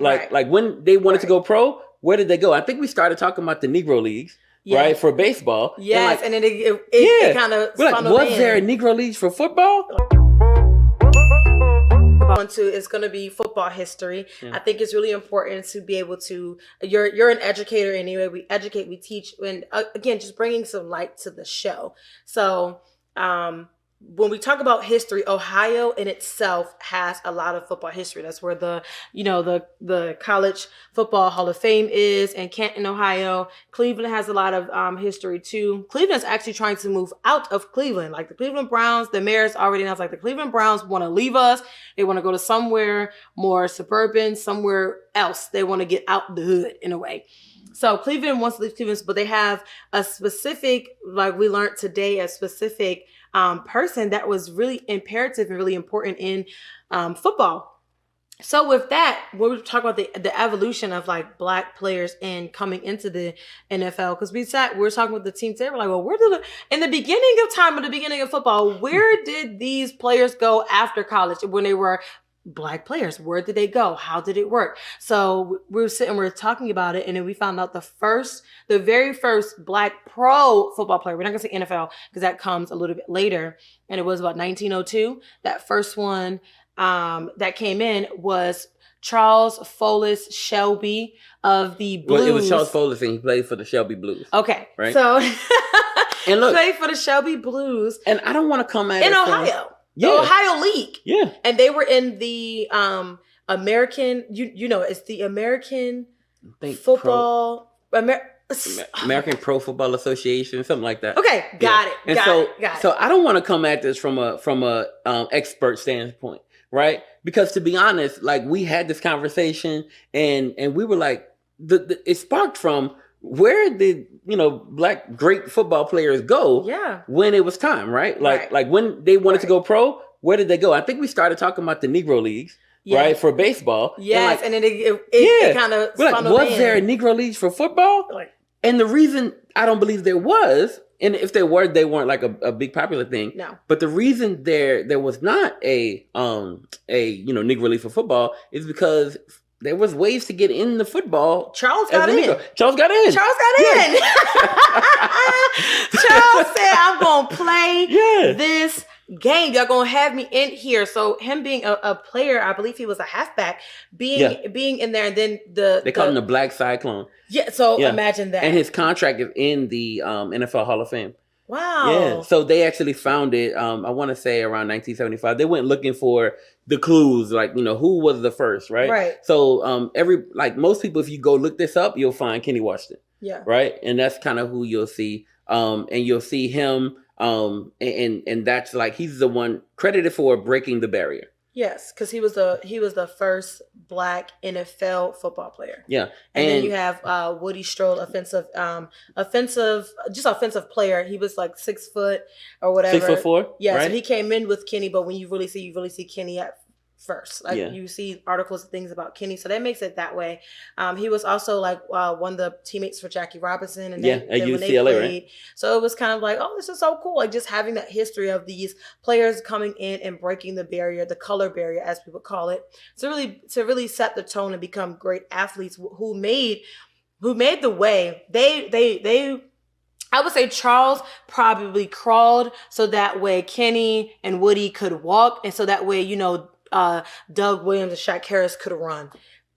Like when they wanted to go pro, where did they go? I think we started talking about the Negro Leagues, right, for baseball. Yes, and then it kind of was there a Negro Leagues for football? It's going to be football history. I think it's really important to be able to, you're an educator anyway. We educate, we teach, and again, just bringing some light to the show. So, when we talk about history, Ohio in itself has a lot of football history. That's where the College Football Hall of Fame is, in Canton, Ohio. Cleveland has a lot of history too. Cleveland's actually trying to move out of Cleveland. Like the Cleveland Browns, the mayor's already announced, like the Cleveland Browns want to leave us. They want to go to somewhere more suburban, somewhere else. They want to get out the hood in a way. So Cleveland wants to leave Cleveland, but they have a specific, like we learned today, a specific person that was really imperative and really important in football. So with that, when we talk about the evolution of like Black players and coming into the NFL, because we were talking with the team today, we're like, well, in the beginning of football, where did these players go after college when they were Black players? Where did they go? How did it work? So we were talking about it, and then we found out the very first Black pro football player, we're not gonna say NFL because that comes a little bit later, and it was about 1902. That first one that came in was Charles Folis Shelby of the Blues. Well, it was Charles Folis, and he played for the Shelby Blues. Okay, right. So and look, played for the Shelby Blues, and I don't want to come at in Ohio. The Ohio League. Yeah. And they were in the American, it's the American Football... American Pro Football Association, something like that. Okay, got it. So I don't want to come at this from a expert standpoint, right? Because to be honest, like we had this conversation and we were like, it sparked from where did Black great football players go? Yeah. When it was time, right? Like when they wanted to go pro, where did they go? I think we started talking about the Negro Leagues, right, for baseball. Yes, and then it kind of was there a Negro Leagues for football? And the reason I don't believe there was, and if there were, they weren't like a big popular thing. No. But the reason there was not a Negro League for football is because there was ways to get in the football. Charles got in. Charles got in. Charles said, I'm going to play this game. Y'all going to have me in here. So him being a player, I believe he was a halfback, being in there, and then they call him the Black Cyclone. Yeah, so imagine that. And his contract is in the NFL Hall of Fame. Wow. Yeah. So they actually found it, I want to say around 1975. They went looking for the clues, like, who was the first, right? Right. So most people, if you go look this up, you'll find Kenny Washington. Yeah. Right. And that's kind of who you'll see. And you'll see him. And that's like, he's the one credited for breaking the barrier. Yes, because he was the first Black NFL football player. Yeah, and then you have Woody Strode, offensive player. He was like 6 foot or whatever. 6'4". Yeah, right? So he came in with Kenny, but when you really see Kenny at first, you see articles and things about Kenny, so that makes it that way. He was also like one of the teammates for Jackie Robinson, and then at when UCLA, they played, right? So it was kind of like, oh, this is so cool, like just having that history of these players coming in and breaking the barrier, the color barrier, as people call it, to really set the tone and become great athletes who made the way. They I would say Charles probably crawled so that way Kenny and Woody could walk, and so that way Doug Williams and Shaq Harris could run.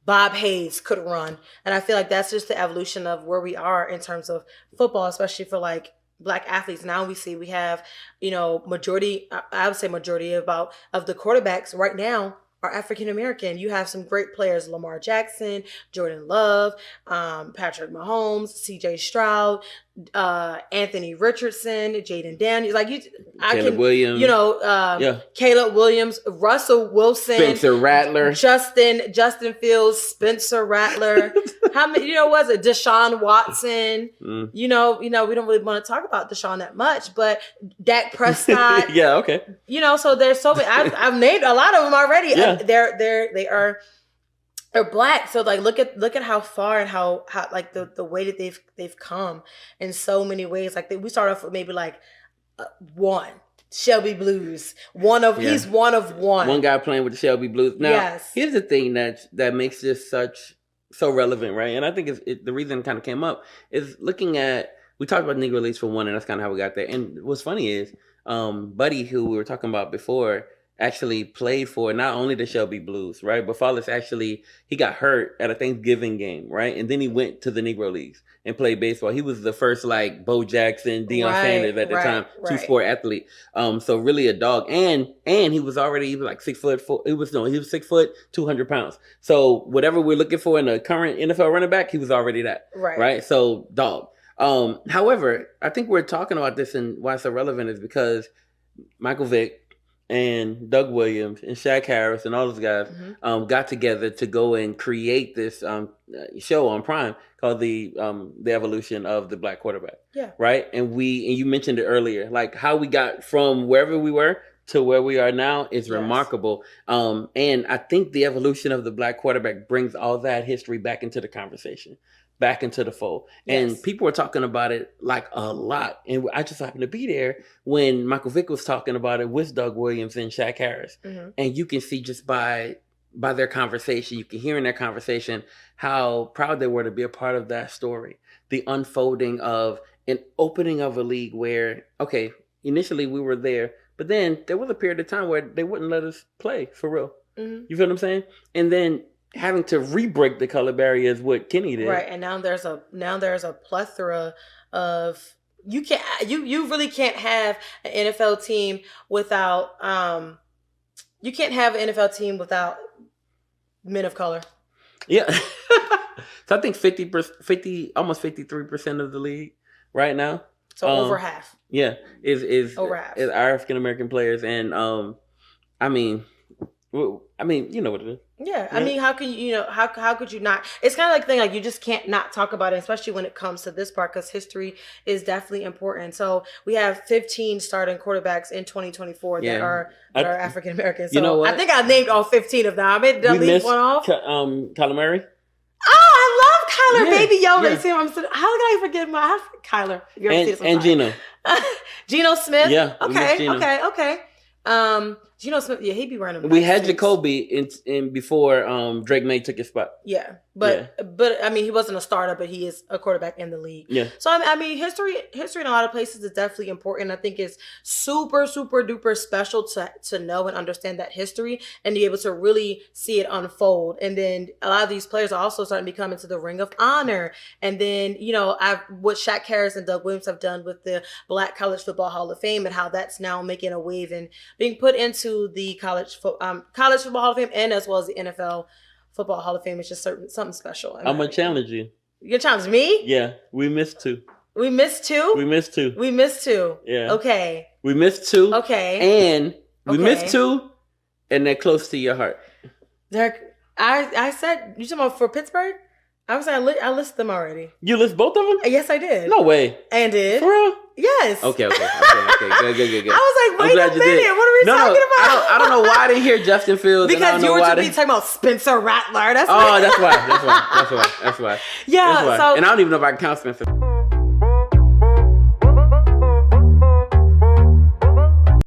Bob Hayes could run. And I feel like that's just the evolution of where we are in terms of football, especially for like Black athletes. Now we have, majority of the quarterbacks right now are African American. You have some great players: Lamar Jackson, Jordan Love, Patrick Mahomes, C.J. Stroud, Anthony Richardson, Jaden Daniels, Caleb Williams, Caleb Williams, Russell Wilson, Spencer Rattler, Justin Fields, Spencer Rattler. How many? Was it Deshaun Watson? We don't really want to talk about Deshaun that much, but Dak Prescott. Yeah, okay. So there's so many. I've named a lot of them already. Yeah. They're Black. So like look at how far and how like the way that they've come in so many ways. Like we start off with maybe like 1, Shelby Blues. He's one of one. One guy playing with the Shelby Blues. Now, here's the thing that makes this so relevant, right? And I think the reason it kind of came up is looking at, we talked about Negro Leagues for one, and that's kind of how we got there. And what's funny is, Buddy, who we were talking about before, actually played for not only the Shelby Blues, right? But Follis he got hurt at a Thanksgiving game, right? And then he went to the Negro Leagues and played baseball. He was the first like Bo Jackson, Deion Sanders at the time, two-sport athlete. So really a dog. And he was like 6 foot. He was 6 foot, 200 pounds. So whatever we're looking for in a current NFL running back, he was already that, right? So dog. However, I think we're talking about this and why it's so relevant is because Michael Vick and Doug Williams and Shaq Harris and all those guys got together to go and create this show on Prime called the Evolution of the Black Quarterback. Yeah. Right? And you mentioned it earlier, like how we got from wherever we were to where we are now is remarkable. And I think the evolution of the Black quarterback brings all that history back into the conversation, back into the fold. And people were talking about it like a lot. And I just happened to be there when Michael Vick was talking about it with Doug Williams and Shaq Harris. Mm-hmm. And you can see just by their conversation, you can hear in their conversation how proud they were to be a part of that story. The unfolding of an opening of a league where, okay, initially we were there, but then there was a period of time where they wouldn't let us play for real. Mm-hmm. You feel what I'm saying? And then having to re-break the color barrier is what Kenny did. Right. And now there's a plethora of you really can't have an NFL team without men of color. Yeah. So I think 50 almost 53% of the league right now. So over half. Yeah. Is over half. Is African American players. And I mean, you know what it is. Yeah, I mean, how can how could you not? It's kind of like the thing, like you just can't not talk about it, especially when it comes to this part, because history is definitely important. So we have 15 starting quarterbacks in 2024 that are African American. So you know what? I think I named all 15 of them. I made them leave one off. Kyler Murray. Oh, I love Kyler, baby Yoda. You see what I'm saying? How did I forget Kyler? You ever see this and Geno. Geno Smith. Yeah. Okay. Geno Smith, he'd be running. We had Jacoby in before Drake May took his spot. Yeah, but I mean, he wasn't a starter, but he is a quarterback in the league. Yeah. So I mean, history in a lot of places is definitely important. I think it's super, super duper special to know and understand that history and be able to really see it unfold. And then a lot of these players are also starting to come into the Ring of Honor. And then what Shaq Harris and Doug Williams have done with the Black College Football Hall of Fame and how that's now making a wave and being put into the College Football Hall of Fame and as well as the NFL Football Hall of Fame. It's just something special. I'm going to challenge you. You're challenge me? Yeah. We missed 2. We missed 2? We missed 2. We missed 2. Yeah. Okay. We missed 2. Okay. And we missed 2 and they're close to your heart. I said, you talking about for Pittsburgh? I was saying I listed them already. You list both of them? Yes, I did. No way. And did. For real? Yes. Okay. Good. I was like, wait a minute. What are we talking about? I don't know why I didn't hear Justin Fields. Because you were talking about Spencer Rattler. That's why. Yeah. So. And I don't even know if I can count Spencer.